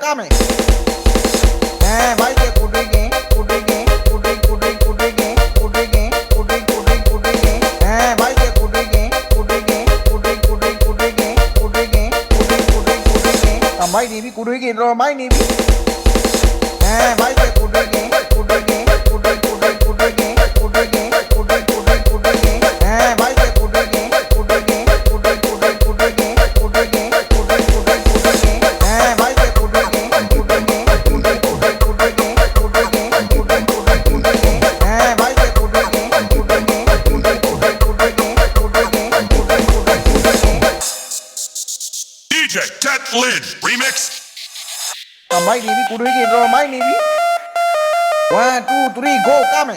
kame. Vai que kudege, kudege, kudege, kudege, kudege, kudege, kudege, kudege, kudege. Vai que kudege, kudege, kudege, kudege, kudege, kudege, kudege, kudege, kudege. Mai ni bi kudege ro mai ni bi. Vai que kudege, kudege, kudege, kudege, kudege, kudege, kudege, kudege, kudege. Vai que kudege, kudege, kudege, kudege, kudege, kudege, kudege, kudege, kudege. Vai que kudege, kudege, kudege, kudege, kudege, kudege, kudege, kudege, kudege. Vai que kudege, kudege, kudege, kudege, kudege, kudege, kudege, kudege, kudege. DJ Tet Lynch Remix. Mai ni bi kudege ro mai ni bi. 1 2 3 go kame.